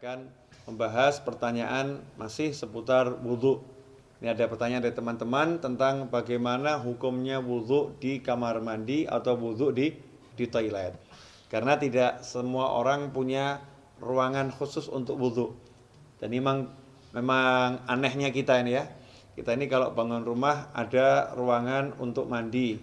akan membahas pertanyaan masih seputar wudhu. Ini ada pertanyaan dari teman-teman tentang bagaimana hukumnya wudhu di kamar mandi atau wudhu di toilet. Karena tidak semua orang punya ruangan khusus untuk wudhu. Dan memang anehnya kita ini ya. Kita ini kalau bangun rumah ada ruangan untuk mandi,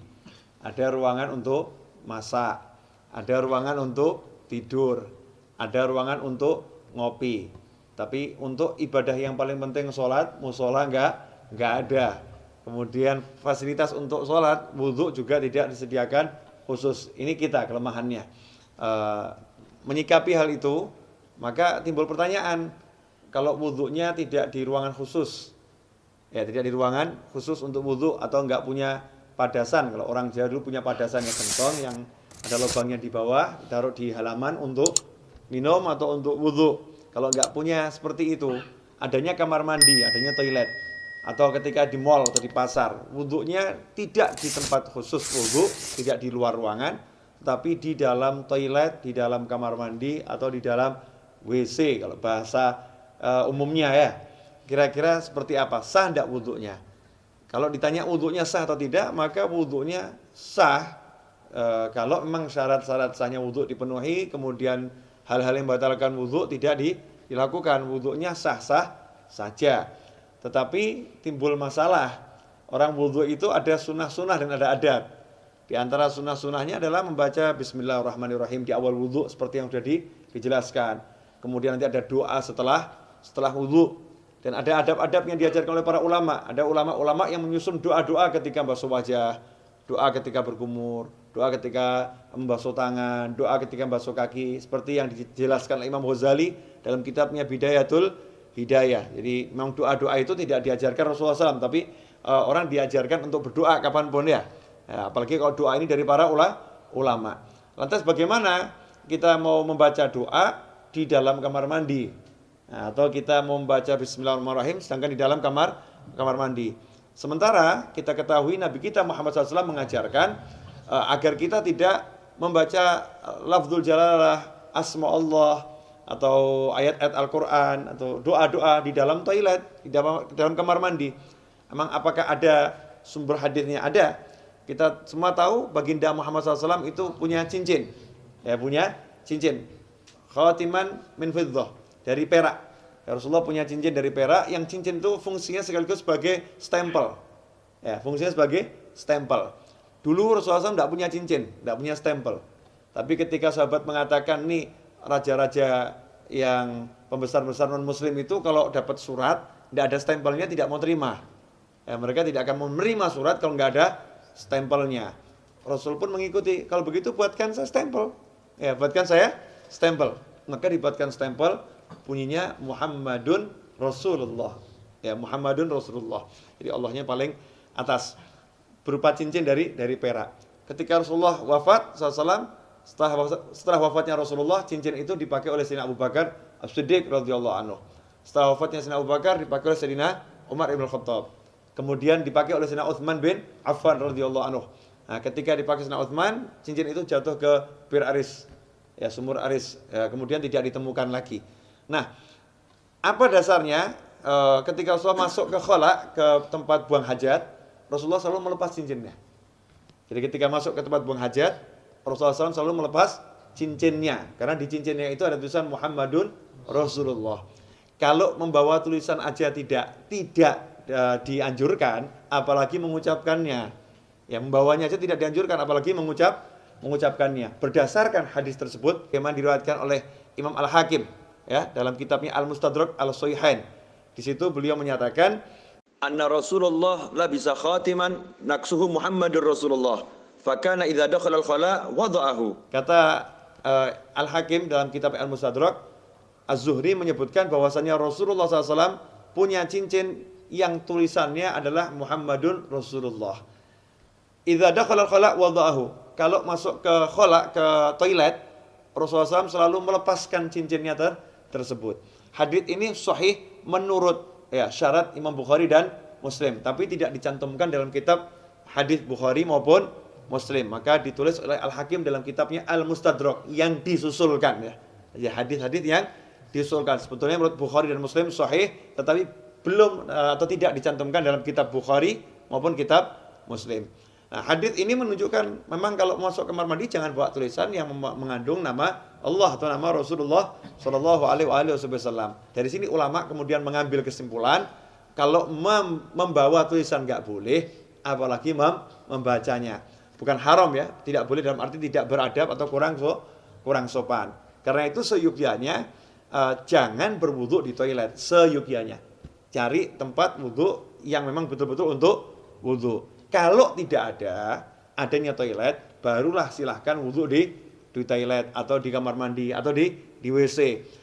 ada ruangan untuk masak, ada ruangan untuk tidur, ada ruangan untuk ngopi. Tapi untuk ibadah yang paling penting sholat, musola enggak ada. Kemudian fasilitas untuk sholat, wudhu juga tidak disediakan khusus. Ini kita kelemahannya. Menyikapi hal itu, maka timbul pertanyaan, kalau wudhunya tidak di ruangan khusus, ya tidak di ruangan khusus untuk wudhu atau enggak punya padasan. Kalau orang Jawa dulu punya padasan yang kenton, yang ada lubangnya di bawah, taruh di halaman untuk minum atau untuk wudhu. Kalau enggak punya seperti itu, adanya kamar mandi, adanya toilet, atau ketika di mall atau di pasar, wudhunya tidak di tempat khusus wudhu, tidak di luar ruangan, tapi di dalam toilet, di dalam kamar mandi, atau di dalam WC kalau bahasa umumnya ya. Kira-kira seperti apa? Sah enggak wudhunya? Kalau ditanya wudhunya sah atau tidak, maka wudhunya sah kalau memang syarat-syarat sahnya wudhu dipenuhi, kemudian hal-hal yang membatalkan wudhu tidak dilakukan, wudhunya sah-sah saja. Tetapi timbul masalah, orang wudhu itu ada sunnah-sunnah dan ada adab. Di antara sunnah-sunnahnya adalah membaca Bismillahirrahmanirrahim di awal wudhu seperti yang sudah dijelaskan. Kemudian nanti ada doa setelah wudhu. Dan ada adab-adab yang diajarkan oleh para ulama. Ada ulama-ulama yang menyusun doa-doa ketika basuh wajah, doa ketika berkumur, doa ketika membasuh tangan, doa ketika membasuh kaki, seperti yang dijelaskan oleh Imam Ghazali dalam kitabnya Bidayatul Hidayah. Jadi memang doa-doa itu tidak diajarkan Rasulullah SAW, tapi orang diajarkan untuk berdoa kapanpun ya. Apalagi kalau doa ini dari para ulama. Lantas bagaimana kita mau membaca doa di dalam kamar mandi? Atau kita mau membaca Bismillahirrahmanirrahim sedangkan di dalam kamar mandi. Sementara kita ketahui Nabi kita Muhammad SAW mengajarkan agar kita tidak membaca lafzul jalalah, asma Allah, atau ayat-ayat Al-Quran, atau doa-doa di dalam toilet, di dalam kamar mandi. Emang apakah ada sumber hadisnya? Ada. Kita semua tahu baginda Muhammad SAW itu punya cincin. Ya, punya cincin. Khatiman min fiddah, dari perak. Ya, Rasulullah punya cincin dari perak, yang cincin itu fungsinya sekaligus sebagai stempel. Ya, fungsinya sebagai stempel. Dulu Rasulullah SAW tidak punya cincin, tidak punya stempel. Tapi ketika sahabat mengatakan, nih raja-raja yang pembesar-besar non-muslim itu kalau dapat surat, tidak ada stempelnya tidak mau terima. Ya, mereka tidak akan menerima surat kalau nggak ada stempelnya. Rasul pun mengikuti, kalau begitu buatkan saya stempel. Ya, buatkan saya stempel. Maka dibuatkan stempel, bunyinya Muhammadun Rasulullah. Ya, Muhammadun Rasulullah. Jadi Allahnya paling atas, berupa cincin dari perak. Ketika Rasulullah wafat SAW, setelah wafatnya Rasulullah, cincin itu dipakai oleh Sayyidina Abu Bakar As-Siddiq radhiyallahu anhu. Setelah wafatnya Sayyidina Abu Bakar dipakai oleh Sayyidina Umar ibn Khattab. Kemudian dipakai oleh Sayyidina Utsman bin Affan radhiyallahu anhu. Nah, ketika dipakai Sayyidina Utsman, cincin itu jatuh ke Bir Aris, ya, sumur Aris. Ya, kemudian tidak ditemukan lagi. Nah, apa dasarnya? Ketika Rasulullah masuk ke khala, ke tempat buang hajat, Rasulullah selalu melepas cincinnya. Jadi ketika masuk ke tempat buang hajat, Rasulullah SAW selalu melepas cincinnya, karena di cincinnya itu ada tulisan Muhammadun Rasulullah. Kalau membawa tulisan aja tidak dianjurkan, apalagi mengucapkannya. Ya, membawanya aja tidak dianjurkan, apalagi mengucapkannya. Berdasarkan hadis tersebut, yang diriwayatkan oleh Imam Al-Hakim, ya, dalam kitabnya Al-Mustadrak Al-Sahihain. Di situ beliau menyatakan, anna Rasulullah labisa khatiman naksuhu Muhammadur Rasulullah. Fakana idza dakhala al-khala wada'ahu. Kata Al-Hakim dalam kitab Al-Mustadrak, Az-Zuhri menyebutkan bahwasannya Rasulullah SAW punya cincin yang tulisannya adalah Muhammadun Rasulullah. Idza dakhala al-khala wada'ahu. Kalau masuk ke khala, ke toilet, Rasulullah SAW selalu melepaskan cincinnya tersebut. Hadits ini sahih menurut syarat Imam Bukhari dan Muslim, tapi tidak dicantumkan dalam kitab hadis Bukhari maupun Muslim. Maka ditulis oleh Al-Hakim dalam kitabnya Al-Mustadrak yang disusulkan, ya hadis-hadis yang diusulkan. Sebetulnya menurut Bukhari dan Muslim sahih, tetapi belum atau tidak dicantumkan dalam kitab Bukhari maupun kitab Muslim. Nah, hadis ini menunjukkan memang kalau masuk kamar mandi jangan bawa tulisan yang mengandung nama Allah atau nama Rasulullah Shallallahu Alaihi Wasallam. Dari sini ulama kemudian mengambil kesimpulan kalau membawa tulisan nggak boleh, apalagi membacanya. Bukan haram ya, tidak boleh dalam arti tidak beradab atau kurang sopan. Karena itu seyukianya jangan berwudu di toilet, seyukianya. Cari tempat wudu yang memang betul-betul untuk wudu. Kalau tidak adanya toilet, barulah silahkan wudu di toilet atau di kamar mandi atau di WC.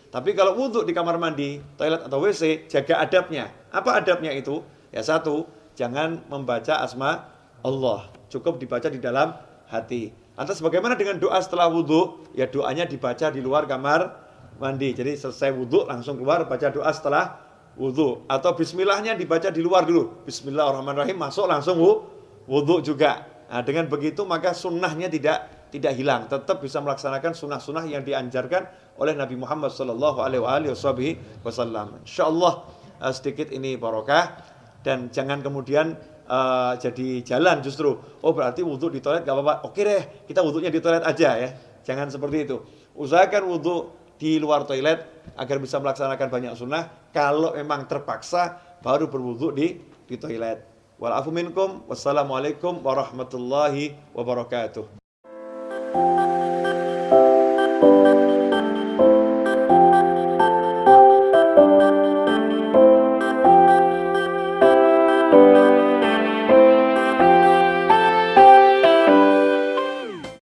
Tapi kalau wudu di kamar mandi, toilet atau WC, jaga adabnya. Apa adabnya itu? Ya satu, jangan membaca asma Allah. Cukup dibaca di dalam hati. Lantas bagaimana dengan doa setelah wudu? Ya doanya dibaca di luar kamar mandi. Jadi selesai wudu langsung keluar baca doa setelah wudu. Atau bismillahnya dibaca di luar dulu. Bismillahirrahmanirrahim, masuk langsung wudu juga. Nah, dengan begitu maka sunnahnya tidak hilang, tetap bisa melaksanakan sunnah-sunnah yang dianjarkan oleh Nabi Muhammad Sallallahu Alaihi Wasallam. Insyaallah sedikit ini barokah dan jangan kemudian jadi jalan justru. Oh berarti wudhu di toilet gak apa-apa. Oke deh, kita wudhunya di toilet aja ya. Jangan seperti itu. Usahakan wudhu di luar toilet agar bisa melaksanakan banyak sunnah. Kalau memang terpaksa baru berwudhu di toilet. Wal afu minkum. Wassalamualaikum warahmatullahi wabarakatuh.